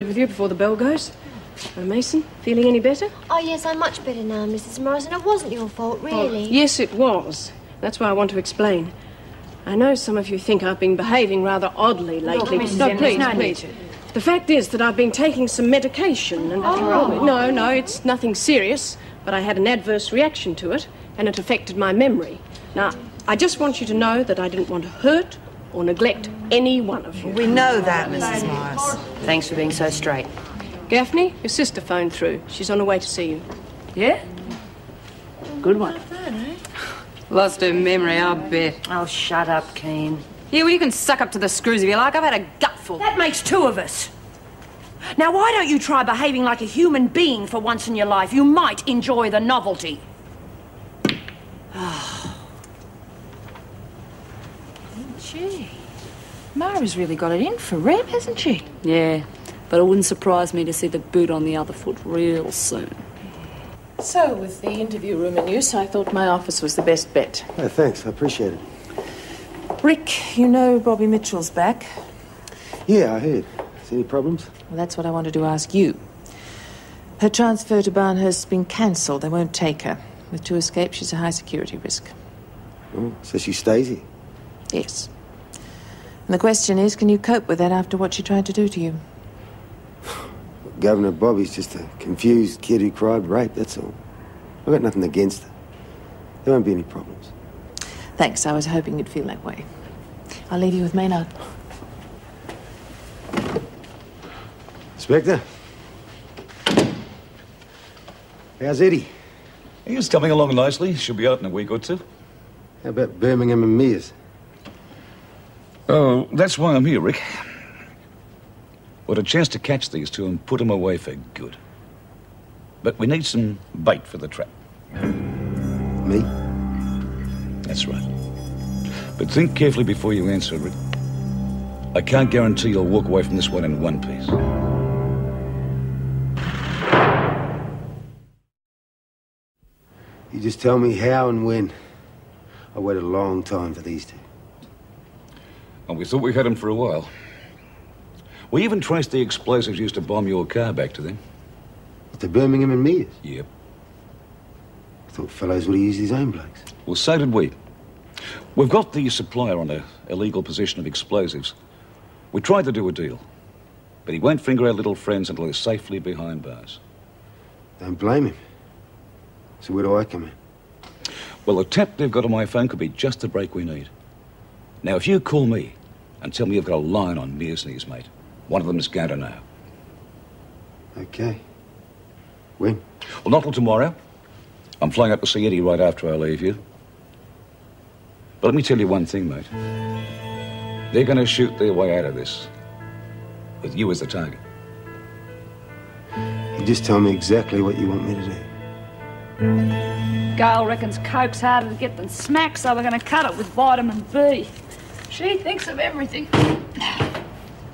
With you before the bell goes. Mason, feeling any better? Oh, yes, I'm much better now, Mrs. Morrison. It wasn't your fault, really. Oh, yes, it was. That's why I want to explain. I know some of you think I've been behaving rather oddly lately. No, please. The fact is that I've been taking some medication and... No, it's nothing serious, but I had an adverse reaction to it, and it affected my memory. Now, I just want you to know that I didn't want to hurt or neglect any one of you. We know that, Mrs. Morris. Thanks for being so straight. Gaffney, your sister phoned through. She's on her way to see you. Yeah? Good one. Lost her memory, I'll bet. Oh, shut up, Keen. Yeah, well, you can suck up to the screws if you like. I've had a gutful. That makes two of us. Now, why don't you try behaving like a human being for once in your life? You might enjoy the novelty. Gee, Mara's really got it in for Reb, hasn't she? Yeah, but it wouldn't surprise me to see the boot on the other foot real soon. So, with the interview room in use, I thought my office was the best bet. Oh, thanks. I appreciate it. Rick, you know Bobby Mitchell's back. Yeah, I heard. Is any problems? Well, that's what I wanted to ask you. Her transfer to Barnhurst's been cancelled. They won't take her. With two escapes, she's a high security risk. Oh, so she stays here? Yes. And the question is, can you cope with that after what she tried to do to you? Governor Bobby's just a confused kid who cried rape, that's all. I've got nothing against her. There won't be any problems. Thanks, I was hoping you'd feel that way. I'll leave you with Maynard. Inspector? How's Eddie? He's coming along nicely. Should be out in a week or two. How about Birmingham and Mears? Oh, that's why I'm here, Rick. What a chance to catch these two and put them away for good. But we need some bait for the trap. Me? That's right. But think carefully before you answer, Rick. I can't guarantee you'll walk away from this one in one piece. You just tell me how and when. I waited a long time for these two. And we thought we had them for a while. We even traced the explosives used to bomb your car back to them. To Birmingham and Mears? Yep. I thought fellows would have used his own blokes. Well, so did we. We've got the supplier on a illegal possession of explosives. We tried to do a deal, but he won't finger our little friends until they're safely behind bars. Don't blame him. So where do I come in? Well, the tap they've got on my phone could be just the break we need. Now, if you call me and tell me you've got a line on Mears and his mate, one of them is going to know. Okay. When? Well, not till tomorrow. I'm flying up to see Eddie right after I leave you. But let me tell you one thing, mate. They're going to shoot their way out of this, with you as the target. You just tell me exactly what you want me to do. Gail reckons coke's harder to get than smack, so we're going to cut it with vitamin B. She thinks of everything.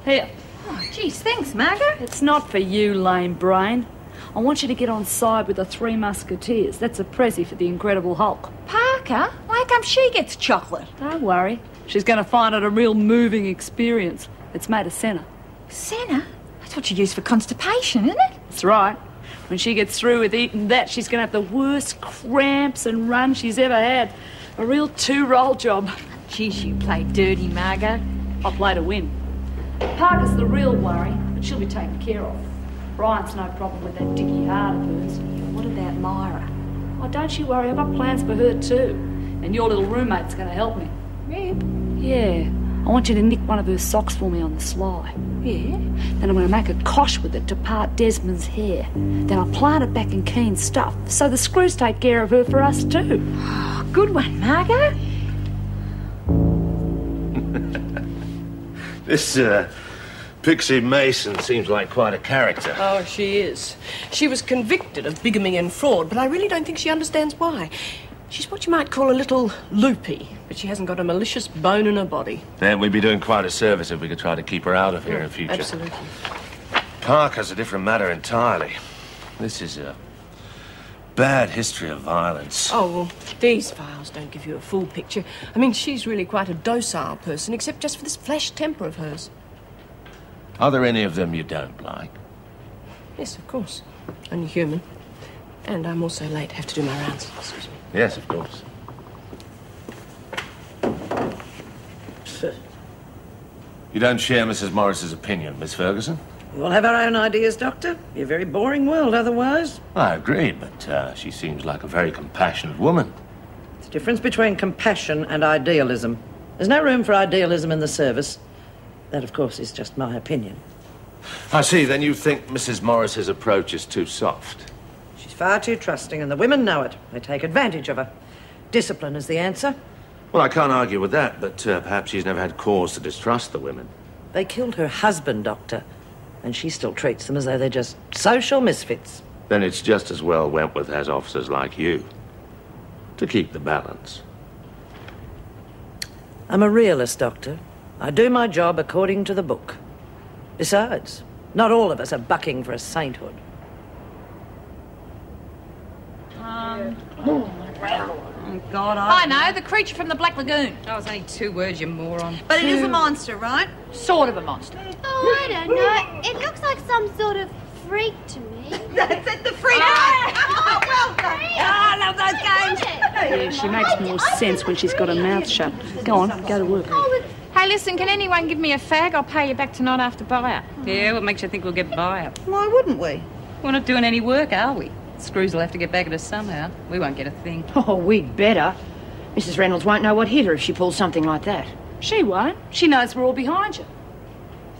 Here. Oh, geez, thanks, Margaret. It's not for you, lame brain. I want you to get on side with the Three Musketeers. That's a prezi for the Incredible Hulk. Parker? Why come she gets chocolate? Don't worry. She's going to find it a real moving experience. It's made of senna. Senna? That's what you use for constipation, isn't it? That's right. When she gets through with eating that, she's going to have the worst cramps and run she's ever had. A real two-roll job. Geez, you play dirty, Margot. I'll play to win. Parker's the real worry, but she'll be taken care of. Brian's no problem with that dicky heart of hers. What about Myra? Oh, don't you worry, I've got plans for her too. And your little roommate's going to help me. Reb? Yeah. I want you to nick one of her socks for me on the sly. Yeah? Then I'm going to make a cosh with it to part Desmond's hair. Then I'll plant it back in Keen's stuff, so the screws take care of her for us too. Oh, good one, Margot. This, Pixie Mason seems like quite a character. Oh, she is. She was convicted of bigamy and fraud, but I really don't think she understands why. She's what you might call a little loopy, but she hasn't got a malicious bone in her body. Then we'd be doing quite a service if we could try to keep her out of here in future. Absolutely. Parker's a different matter entirely. This is a bad history of violence. Oh, well, these files don't give you a full picture. I mean, she's really quite a docile person, except just for this flash temper of hers. Are there any of them you don't like? Yes, of course. Only human. And I'm also late. Have to do my rounds. Excuse me. Yes, of course. You don't share Mrs. Morris's opinion, Miss Ferguson? We all have our own ideas, Doctor. Be a very boring world otherwise. I agree, but she seems like a very compassionate woman. There's a difference between compassion and idealism. There's no room for idealism in the service. That, of course, is just my opinion. I see. Then you think Mrs. Morris's approach is too soft? She's far too trusting, and the women know it. They take advantage of her. Discipline is the answer. Well, I can't argue with that, but perhaps she's never had cause to distrust the women. They killed her husband, Doctor, and she still treats them as though they're just social misfits. Then it's just as well Wentworth has officers like you to keep the balance. I'm a realist, Doctor. I do my job according to the book. Besides, not all of us are bucking for a sainthood. Oh, God, I know, the creature from the Black Lagoon. That was only 2 words, you moron. But it is a monster, right? Sort of a monster. Oh, I don't know. It looks like some sort of freak to me. That's it, the freak! Oh, well done! Oh, I love those games! Yeah, she makes more sense when she's got her mouth shut. Go on, go to work. Hey, listen, can anyone give me a fag? I'll pay you back tonight after buyout. Yeah, what makes you think we'll get buyout? Why wouldn't we? We're not doing any work, are we? Screws will have to get back at us somehow. We won't get a thing. Oh, we'd better. Mrs. Reynolds won't know what hit her if she pulls something like that. She won't. She knows we're all behind you.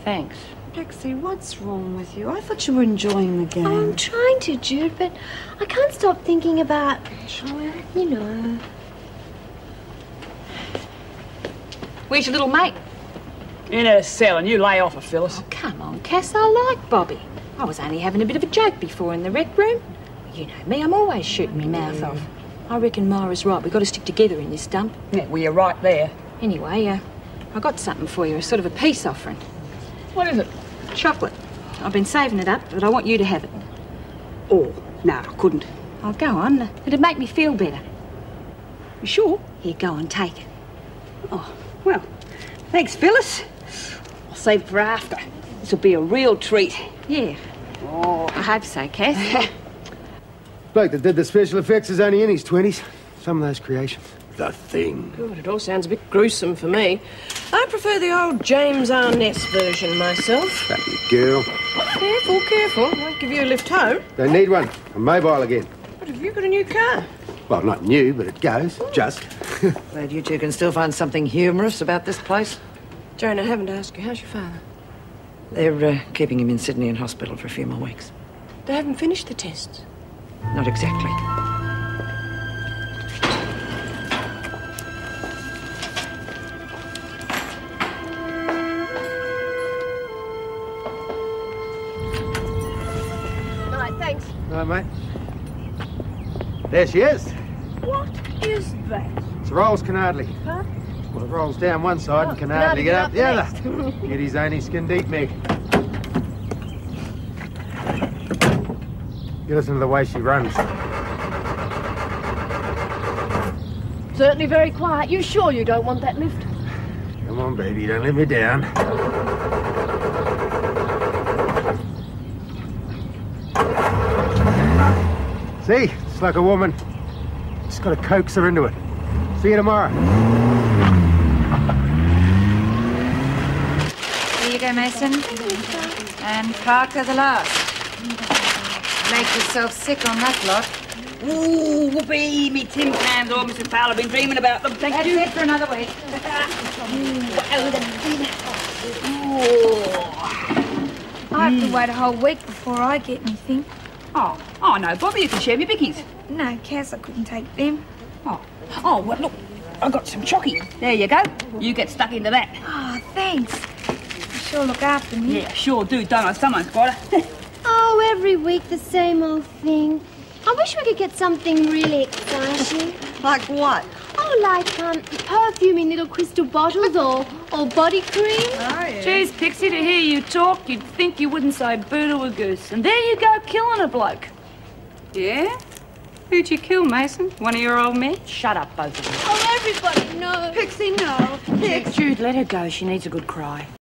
Thanks. Trixie, what's wrong with you? I thought you were enjoying the game. I'm trying to, Jude, but I can't stop thinking about, you know. Where's your little mate? In her cell, and you lay off her, Phyllis. Oh, come on, Cass, I like Bobby. I was only having a bit of a joke before in the rec room. You know me, I'm always shooting my mouth off. I reckon Myra's right. We've got to stick together in this dump. Yeah, well, you're right there. Anyway, I got something for you, a sort of a peace offering. What is it? Chocolate. I've been saving it up, but I want you to have it. Oh, no, I couldn't. Oh, go on. It'd make me feel better. You sure? Here, go on, take it. Oh, well, thanks, Phyllis. I'll save it for after. This'll be a real treat. Yeah. Oh, I hope so, Cass. Bloke that did the special effects is only in his 20s. Some of those creations. The Thing. God, it all sounds a bit gruesome for me. I prefer the old James Arness version myself. Baby girl. Careful, careful. I won't give you a lift home. Don't need one. I'm mobile again. But have you got a new car? Well, not new, but it goes. Just. Glad you two can still find something humorous about this place. Joan, I haven't asked you. How's your father? They're keeping him in Sydney in hospital for a few more weeks. They haven't finished the tests. Not exactly. All right, thanks. All right, mate. There she is. What is that? It's a Rolls Canardly. Huh? Well, it rolls down one side and can hardly get up the other. Beauty's only skin deep, Meg. You listen to the way she runs. Certainly very quiet. You sure you don't want that lift? Come on, baby, don't let me down. See? It's like a woman. Just gotta coax her into it. See you tomorrow. Here you go, Mason. And Parker the last. Make yourself sick on that lot. Ooh, whoopee, me tin cans, oh, Mrs. Powell, I've been dreaming about them. Thank you. That's it for another week. I have to wait a whole week before I get anything. Oh, no, Bobby, you can share me bickies. No, Cass, I couldn't take them. Oh, well, look, I've got some chocky. There you go. You get stuck into that. Oh, thanks. You sure look after me. Yeah, sure do, don't I? Someone's got her. Oh, every week the same old thing. I wish we could get something really exciting. Like what? Oh, like perfume in little crystal bottles or body cream. Oh, yeah. Geez, Pixie, to hear you talk, you'd think you wouldn't say boo to a goose. And there you go, killing a bloke. Yeah? Who'd you kill, Mason? One of your old men? Shut up, both of you. Oh, everybody knows. Pixie, no. Jude, let her go. She needs a good cry.